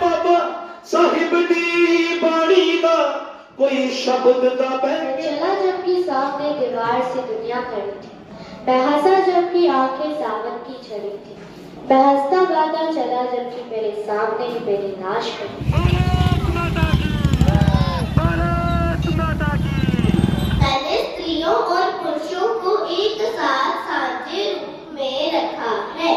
बाबा साहिब दी बाणी दा कोई शब्द दा चला जबकि सामने दीवार से दुनिया खड़ी थी, मैं हंसा जबकि आंखें सावन की झड़ी थी, मैं हंसता गाता चला जबकि मेरे सामने ही मेरी लाश पड़ी। मैंने स्त्रियों और पुरुषों को एक साथ सांझे रूप में रखा है।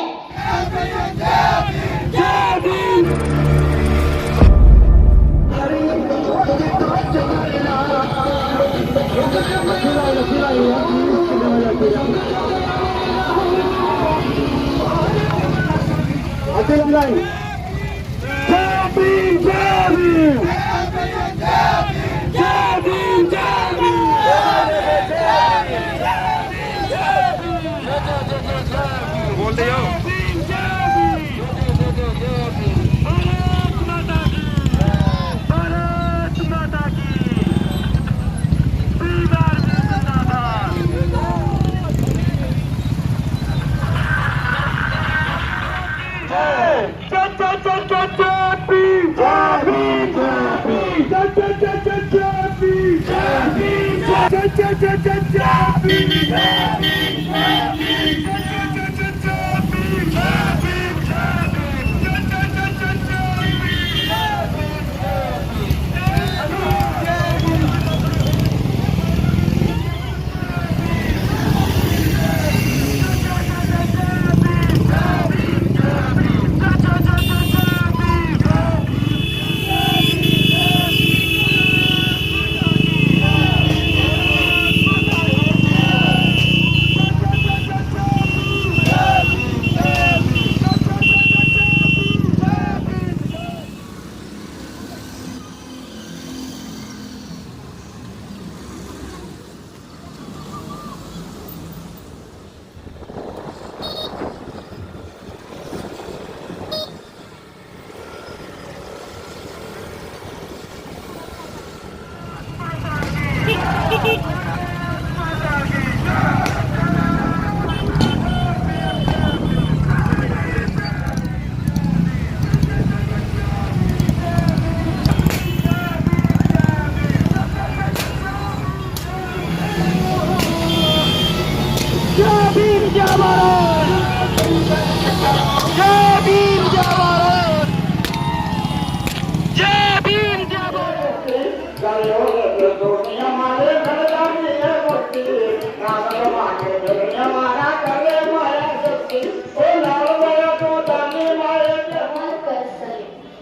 बोलते हो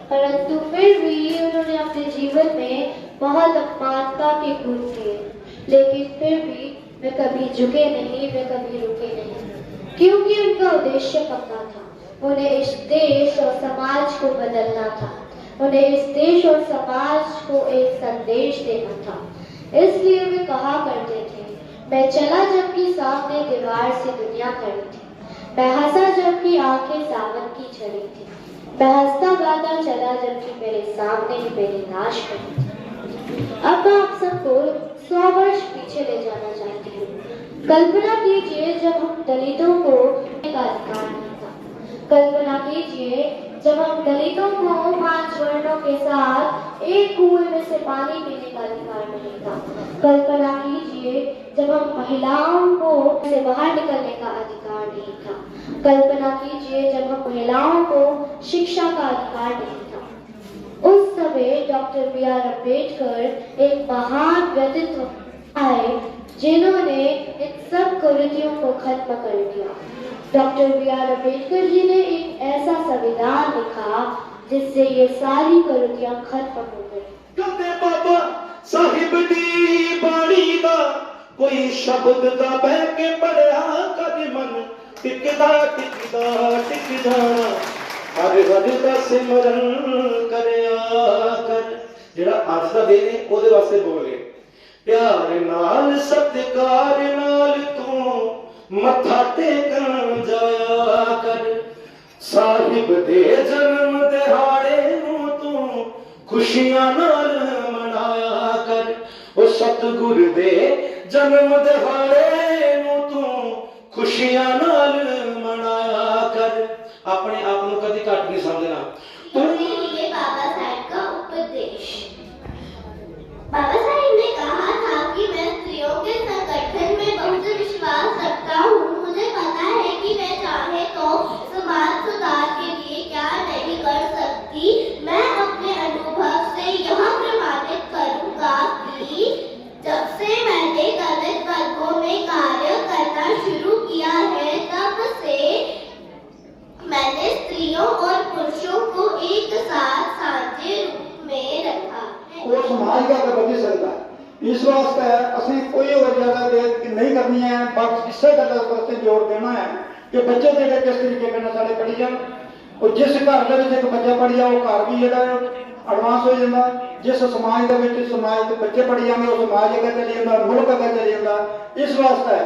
परंतु फिर भी उन्होंने अपने जीवन में बहुत अपमानता के गुण किए, लेकिन फिर भी वे कभी झुके नहीं, वे कभी रुके नहीं, क्योंकि उनका उद्देश्य पक्का था। उन्हें इस देश और समाज को बदलना था, उन्हें इस देश और समाज को एक संदेश देना था। इसलिए वे कहा करते थे, मैं चला जबकि सामने दीवार से दुनिया खड़ी थी, मैं हंसा जबकि आंखें सावन की झड़ी थी, मैं हंसता गाता चला जबकि मेरे सामने ही मेरी लाश पड़ी थी। अब मैं आप सबको 100 वर्ष पीछे ले जाना चाहती हूँ। कल्पना कीजिए जब हम दलितों को का अधिकार नहीं था। कल्पना कीजिए जब हम दलितों को 5 वर्णों के साथ एक कुएं में से पानी पीने का अधिकार नहीं था। कल्पना कीजिए जब हम महिलाओं को से बाहर निकलने का अधिकार नहीं था। कल्पना कीजिए जब हम महिलाओं को शिक्षा का अधिकार नहीं था। उस समय डॉक्टर बी.आर. अम्बेडकर एक महान व्यक्तित्व आए जिन्होंने इन सब कुरीतियों को खत्म कर दिया। Doctor B R. अम्बेडकर जी ने एक ऐसा संविधान लिखा जिससे ये सारी कुरीतियां खत्म हो गई। कदे बाबा साहिब दी बाणी दा कोई शब्द दा बह के पढ़िया कद मन टिकदा टिकदा टिकदा हर हर दा सिमरन करया कर। जेड़ा आज दा दिन है ओदे वास्ते बोले प्यार नाल सत्कार नाल तू मत्था टेकन जाया कर। साहिब दे जन्म दिहाड़े नू तू खुशियां नाल मनाया कर। ओ सतगुर दे जन्म दिहाड़े नू करनी है, बस इसे गल पर जोर देना है कि बच्चे जो किस तरीके के साढ़े पढ़ी जाए। और जिस घर एक बच्चा पढ़ी जाए वो घर भी जो एडवांस हो जाता, जिस समाज के समाज बच्चे पढ़ी जाएंगे वो समाज अगर चली जाता, मुल्क अगर चली जाता। इस वास्ते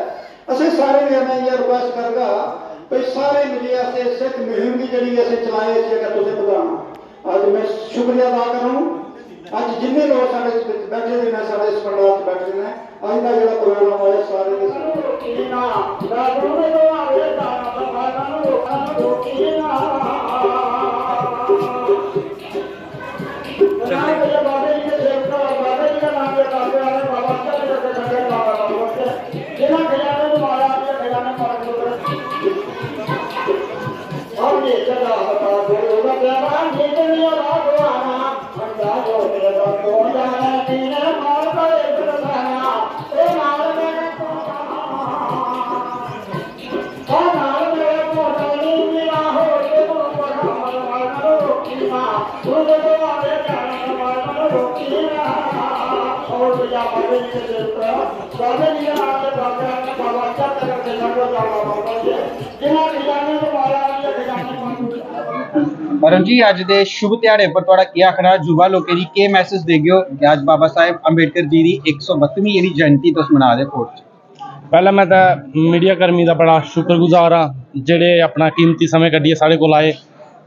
असं सारे मैं ये रिक्वेस्ट करगा भाई सारे मिले अस सिख मुहिम की जी अस चलाए अगर तुझे बताना। अज मैं शुक्रिया अदा करूँ, अज जिन्हें लोग साढ़े बैठे हैं साढ़े इस पंडाल बैठे हैं, अज का जो प्रोग्राम होया सारे वरुण जी, अज दे शुभ दिहाड़े पर तुहाडा केह् आखना, युवा लोकें गी केह् मैसेज देगेओ कि अज बाबा साहेब अंबेडकर जी दी 132वीं जेह्ड़ी जयंती तुस मना दे कोर्ट च? पहले मैं तो मीडिया कर्मी का बड़ा शुक्रगुजार हाँ जेह्ड़े अपना कीमती समय कड्ढियै साढ़े कोल आए।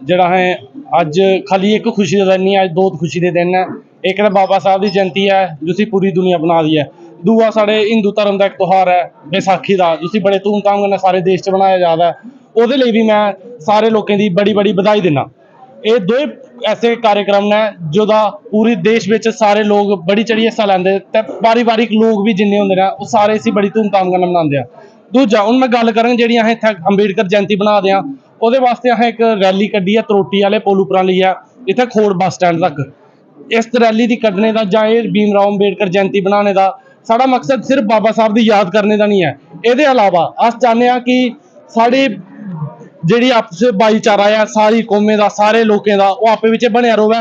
जेह्ड़ा असें अज खाली एक खुशी का दिन नहीं, अज दो खुशी के दिन है। एक तो बाबा साहब की जयंती है जिसी पूरी दुनिया बना दी है, दूआ साढ़े हिंदू धर्म का एक त्यौहार है बैसाखी का जिसी बड़े धूमधाम कन्नै सारे देश च मनाया जा रहा है। ओह्दे लेई भी मैं सारे लोकें दी बड़ी बड़ी बधाई दिन्ना। ये दो ऐसे कार्यक्रम ने जोदा पूरे देश में सारे लोग बड़ी चढ़ियै हिस्सा लैंदे ते पारिवारिक लोग भी जिन्ने होंदे ने वो सारे इसी बड़ी धूमधाम कन्नै मनांदे आ। दूजा हूँ मैं गल करां जेह्ड़ी असें इत्थै अंबेडकर जयंती बना दे आं, ओह्दे वास्ते असें एक रैली कड्ढी ऐ त्रोटी आह्ले पुल उप्परा लेइयै इत्थै खोड़ बस स्टैंड तक। इस रैली दी कड्ढने दा जां एह् भीम राव अंबेडकर जयंती बनाने दा साढ़ा मकसद सिर्फ बाबा साहब दी याद करने दा नहीं है। एह्दे अलावा अस चाह्न्ने आं कि साढ़ी जेह्ड़ी आपस भाईचारा है सारी कौमें दा सारे लोकें दा ओह् आपे बिच्चें बनेआ रवै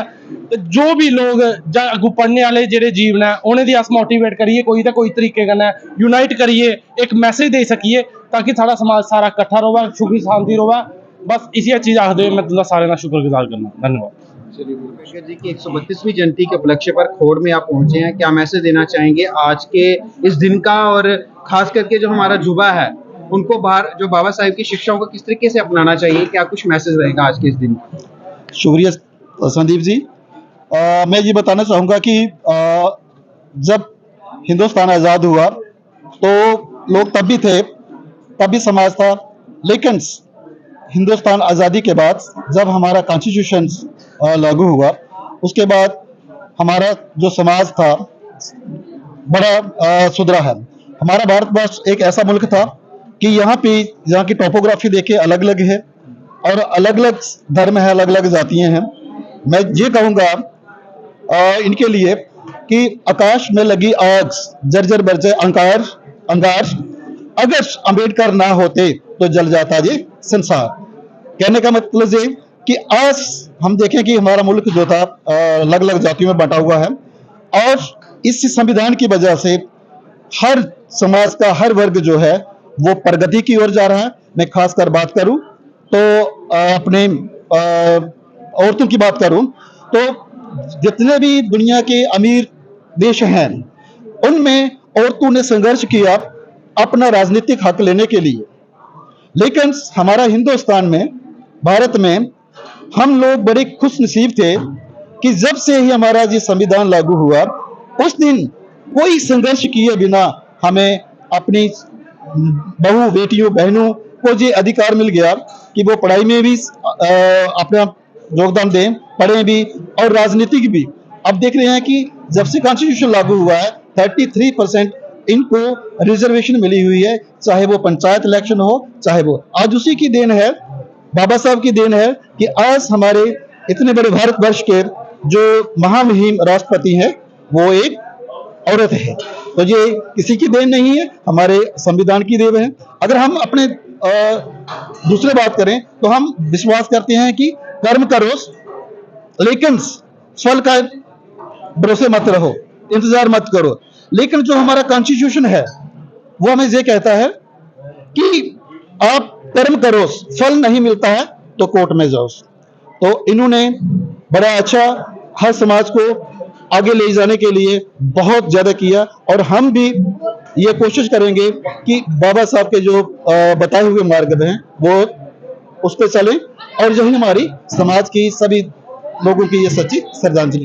ते जो भी लोग जां अग्गूं पढ़ने आह्ले जेह्ड़े जीव न उ'नें गी अस मोटिवेट करियै कोई ते कोई तरीके कन्नै यूनाइट करियै एक मैसेज देई सकिए ताकि साढ़ा समाज सारा कट्ठा रवै, सुखी शांति रवै। बस इसी चीज़ आखदे मैं तुं'दा सारें दा शुक्रगुजार करना। धन्यवाद। अंबेडकर जी की 132वीं जयंती के उपलक्ष्य पर खोड़ में आप पहुंचे हैं, क्या मैसेज देना चाहेंगे आज के इस दिन का, और खास करके जो हमारा युवा है उनको बाहर जो बाबा साहेब की शिक्षाओं को किस तरीके से अपनाना चाहिए, क्या कुछ मैसेज रहेगा आज के इस दिन? शुक्रिया संदीप जी। मैं ये बताना चाहूँगा कि जब हिंदुस्तान आज़ाद हुआ तो लोग तब भी थे, तब भी समाज था, लेकिन हिंदुस्तान आज़ादी के बाद जब हमारा कॉन्स्टिट्यूशन लागू हुआ उसके बाद हमारा जो समाज था बड़ा सुधरा है। हमारा भारतवर्ष एक ऐसा मुल्क था कि यहाँ की टोपोग्राफी देखिए अलग अलग है और अलग अलग धर्म है, अलग अलग जातियाँ हैं। मैं ये कहूँगा इनके लिए कि आकाश में लगी आग जर्जर बरजे अंगार, अगर अंबेडकर ना होते तो जल जाता ये संसार। कहने का मतलब ये कि आज हम देखें कि हमारा मुल्क जो था अलग अलग जातियों में बंटा हुआ है और इस संविधान की वजह से हर समाज का हर वर्ग जो है वो प्रगति की ओर जा रहा है। मैं खासकर बात करूं तो अपने औरतों की बात करूं तो जितने भी दुनिया के अमीर देश हैं उनमें औरतों ने संघर्ष किया अपना राजनीतिक हक लेने के लिए, लेकिन हमारा हिंदुस्तान में भारत में हम लोग बड़े खुश नसीब थे कि जब से ही हमारा ये संविधान लागू हुआ उस दिन कोई संघर्ष किए बिना हमें अपनी बहू बेटियों बहनों को ये अधिकार मिल गया कि वो पढ़ाई में भी अपना योगदान दें, पढ़ें भी और राजनीतिक भी। अब देख रहे हैं कि जब से कॉन्स्टिट्यूशन लागू हुआ है 33% इनको रिजर्वेशन मिली हुई है, चाहे वो पंचायत इलेक्शन हो चाहे वो। आज उसी की देन है, बाबा साहब की देन है कि आज हमारे इतने बड़े भारतवर्ष के जो महामहिम राष्ट्रपति हैं वो एक औरत है। तो ये किसी की देन नहीं है, हमारे संविधान की देन है। अगर हम अपने दूसरे बात करें तो हम विश्वास करते हैं कि कर्म करो लेकिन फल का भरोसे मत रहो, इंतजार मत करो। लेकिन जो हमारा कॉन्स्टिट्यूशन है वो हमें ये कहता है कि आप कर्म करो, फल नहीं मिलता है तो कोर्ट में जाओ। तो इन्होंने बड़ा अच्छा हर समाज को आगे ले जाने के लिए बहुत ज्यादा किया, और हम भी ये कोशिश करेंगे कि बाबा साहब के जो बताए हुए मार्ग हैं वो उस पर चलें, और यही हमारी समाज की सभी लोगों की ये सच्ची श्रद्धांजलि।